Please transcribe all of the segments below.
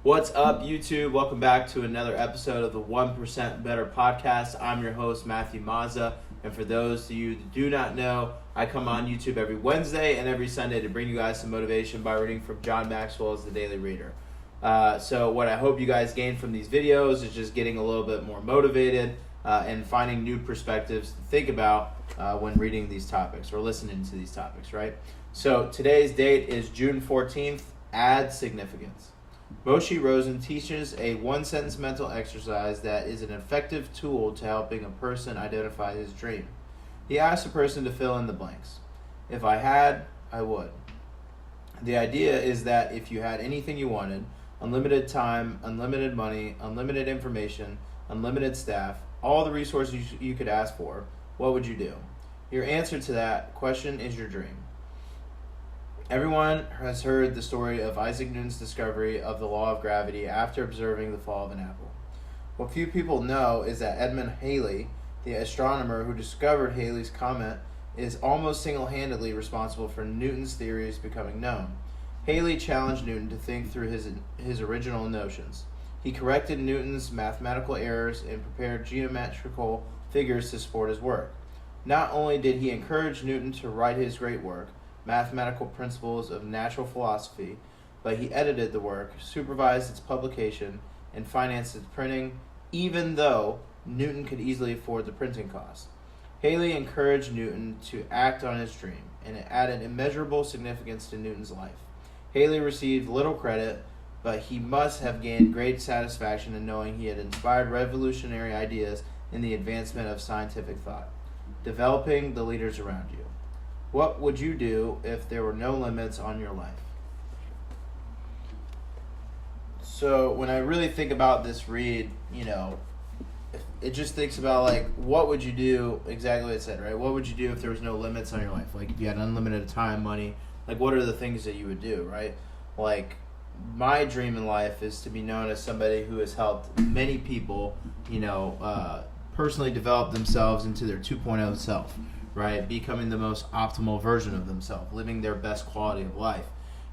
What's up, YouTube? Welcome back to another episode of the 1% Better Podcast. I'm your host, Matthew Mazza. And for those of you that do not know, I come on YouTube every Wednesday and every Sunday to bring you guys some motivation by reading from John Maxwell's The Daily Reader. So what I hope you guys gain from these videos is just getting a little bit more motivated and finding new perspectives to think about when reading these topics or listening to these topics, right? So today's date is June 14th, Add Significance. Moshe Rosen teaches a one-sentence mental exercise that is an effective tool to helping a person identify his dream. He asks a person to fill in the blanks. If I had, I would. The idea is that if you had anything you wanted, unlimited time, unlimited money, unlimited information, unlimited staff, all the resources you could ask for, what would you do? Your answer to that question is your dream. Everyone has heard the story of Isaac Newton's discovery of the law of gravity after observing the fall of an apple. What few people know is that Edmund Halley, the astronomer who discovered Halley's comet, is almost single-handedly responsible for Newton's theories becoming known. Halley challenged Newton to think through his original notions. He corrected Newton's mathematical errors and prepared geometrical figures to support his work. Not only did he encourage Newton to write his great work, Mathematical Principles of Natural Philosophy, but he edited the work, supervised its publication, and financed its printing, even though Newton could easily afford the printing costs. Halley encouraged Newton to act on his dream, and it added immeasurable significance to Newton's life. Halley received little credit, but he must have gained great satisfaction in knowing he had inspired revolutionary ideas in the advancement of scientific thought. Developing the leaders around you. What would you do if there were no limits on your life? So when I really think about this read, it just thinks about like, what would you do, exactly what it said, right? What would you do if there was no limits on your life? Like if you had unlimited time, money, like what are the things that you would do, right? Like my dream in life is to be known as somebody who has helped many people, personally develop themselves into their 2.0 self. Right, becoming the most optimal version of themselves, living their best quality of life.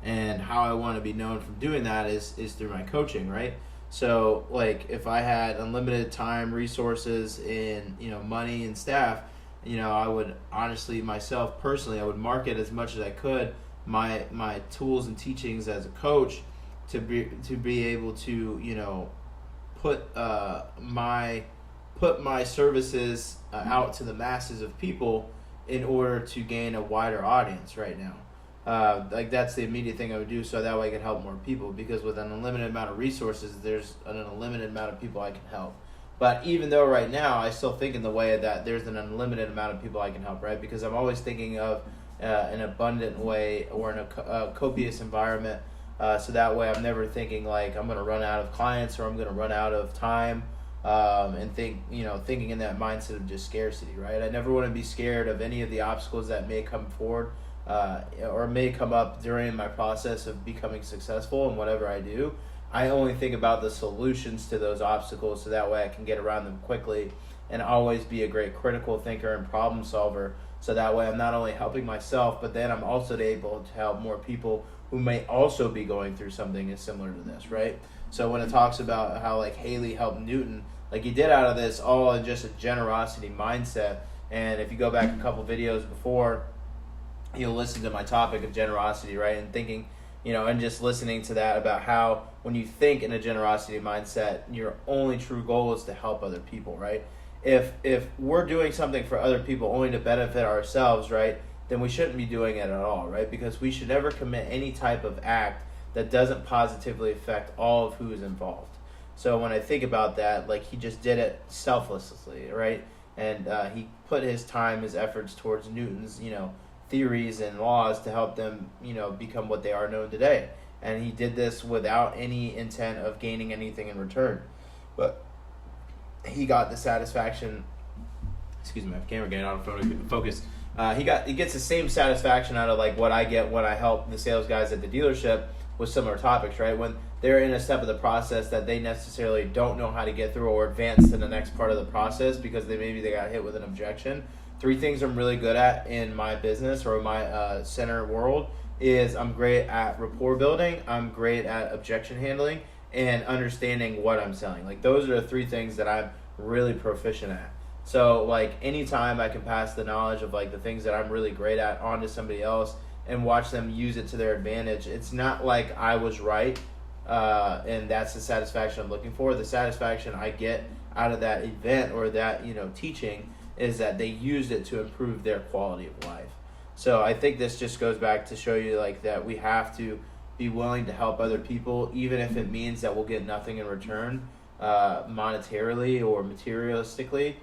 And how I want to be known from doing that is through my coaching, right? So, like, if I had unlimited time, resources, and, money and staff, I would honestly, myself personally, I would market as much as I could my tools and teachings as a coach to be able to, put my services out to the masses of people in order to gain a wider audience right now. That's the immediate thing I would do, so that way I can help more people, because with an unlimited amount of resources, there's an unlimited amount of people I can help. But even though right now I still think in the way that there's an unlimited amount of people I can help, right? Because I'm always thinking of an abundant way or in a copious environment, so that way I'm never thinking like I'm going to run out of clients or I'm going to run out of time. And thinking in that mindset of just scarcity, right? I never want to be scared of any of the obstacles that may come forward or may come up during my process of becoming successful in whatever I do. I only think about the solutions to those obstacles, so that way I can get around them quickly and always be a great critical thinker and problem solver, so that way I'm not only helping myself, but then I'm also able to help more people who may also be going through something as similar to this, right? So when it talks about how like Halley helped Newton, like he did out of this all in just a generosity mindset. And if you go back a couple videos before, you'll listen to my topic of generosity, right? And thinking, and just listening to that about how when you think in a generosity mindset, your only true goal is to help other people, right? If we're doing something for other people only to benefit ourselves, right, then we shouldn't be doing it at all, right? Because we should never commit any type of act that doesn't positively affect all of who is involved. So when I think about that, like he just did it selflessly, right? And he put his time, his efforts towards Newton's, theories and laws to help them, become what they are known today. And he did this without any intent of gaining anything in return. But he got the satisfaction, excuse me, my camera getting out of focus. He gets the same satisfaction out of like what I get when I help the sales guys at the dealership with similar topics, right? When they're in a step of the process that they necessarily don't know how to get through or advance to the next part of the process because they got hit with an objection. 3 things I'm really good at in my business or my center world is I'm great at rapport building, I'm great at objection handling, and understanding what I'm selling. Like those are the three things that I'm really proficient at. So like anytime I can pass the knowledge of like the things that I'm really great at onto somebody else and watch them use it to their advantage, it's not like I was right, and that's the satisfaction I'm looking for. The satisfaction I get out of that event or that, you know, teaching is that they used it to improve their quality of life. So I think this just goes back to show you like that we have to be willing to help other people, even if it means that we'll get nothing in return, monetarily or materialistically.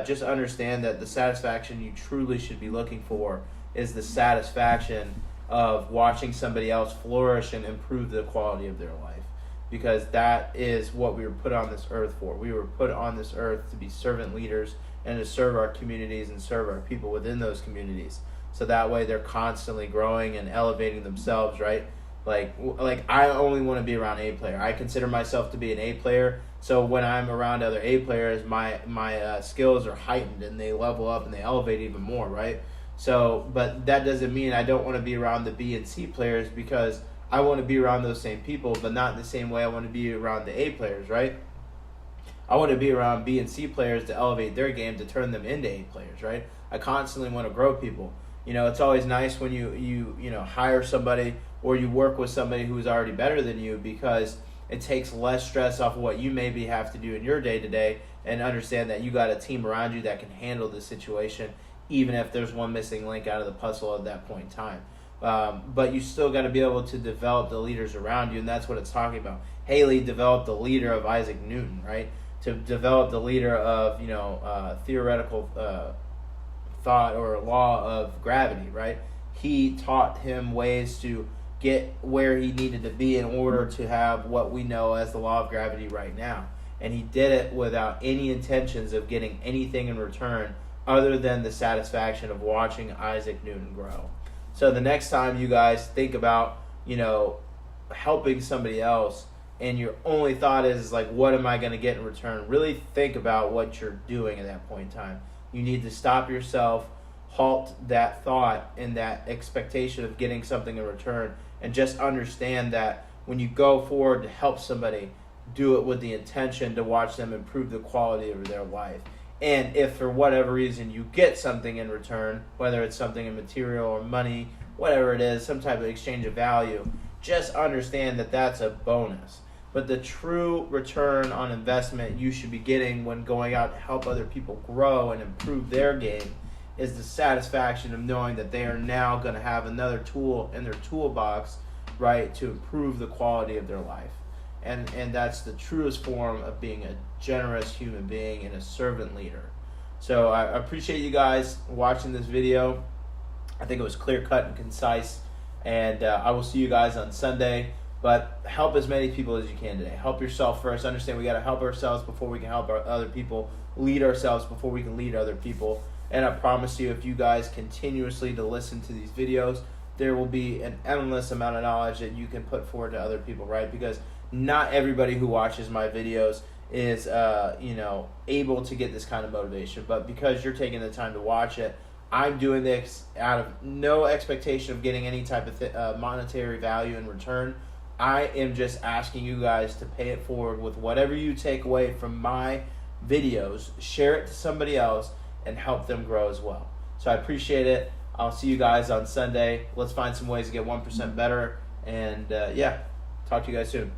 Just understand that the satisfaction you truly should be looking for is the satisfaction of watching somebody else flourish and improve the quality of their life, because that is what we were put on this earth for. We were put on this earth to be servant leaders and to serve our communities and serve our people within those communities, so that way they're constantly growing and elevating themselves, right? Like I only want to be around A player. I consider myself to be an A player. So when I'm around other A players, my skills are heightened and they level up and they elevate even more, right? So, but that doesn't mean I don't want to be around the B and C players, because I want to be around those same people, but not in the same way I want to be around the A players, right? I want to be around B and C players to elevate their game, to turn them into A players, right? I constantly want to grow people. You know, it's always nice when you hire somebody or you work with somebody who's already better than you, because it takes less stress off of what you maybe have to do in your day-to-day, and understand that you got a team around you that can handle the situation, even if there's one missing link out of the puzzle at that point in time. But you still got to be able to develop the leaders around you, and that's what it's talking about. Haley developed the leader of Isaac Newton, right? To develop the leader of, theoretical thought or law of gravity, right? He taught him ways to get where he needed to be in order to have what we know as the law of gravity right now. And he did it without any intentions of getting anything in return other than the satisfaction of watching Isaac Newton grow. So the next time you guys think about, helping somebody else, and your only thought is like, what am I going to get in return? Really think about what you're doing at that point in time. You need to stop yourself, halt that thought and that expectation of getting something in return, and just understand that when you go forward to help somebody, do it with the intention to watch them improve the quality of their life. And if for whatever reason you get something in return, whether it's something in material or money, whatever it is, some type of exchange of value, just understand that that's a bonus. But the true return on investment you should be getting when going out to help other people grow and improve their game is the satisfaction of knowing that they are now going to have another tool in their toolbox, right, to improve the quality of their life. And that's the truest form of being a generous human being and a servant leader. So I appreciate you guys watching this video. I think it was clear cut and concise. And I will see you guys on Sunday. But help as many people as you can today. Help yourself first. Understand we got to help ourselves before we can help other people. Lead ourselves before we can lead other people. And I promise you, if you guys continuously to listen to these videos, there will be an endless amount of knowledge that you can put forward to other people, right? Because not everybody who watches my videos is, able to get this kind of motivation. But because you're taking the time to watch it, I'm doing this out of no expectation of getting any type of monetary value in return. I am just asking you guys to pay it forward with whatever you take away from my videos, share it to somebody else, and help them grow as well. So I appreciate it. I'll see you guys on Sunday. Let's find some ways to get 1% better. And talk to you guys soon.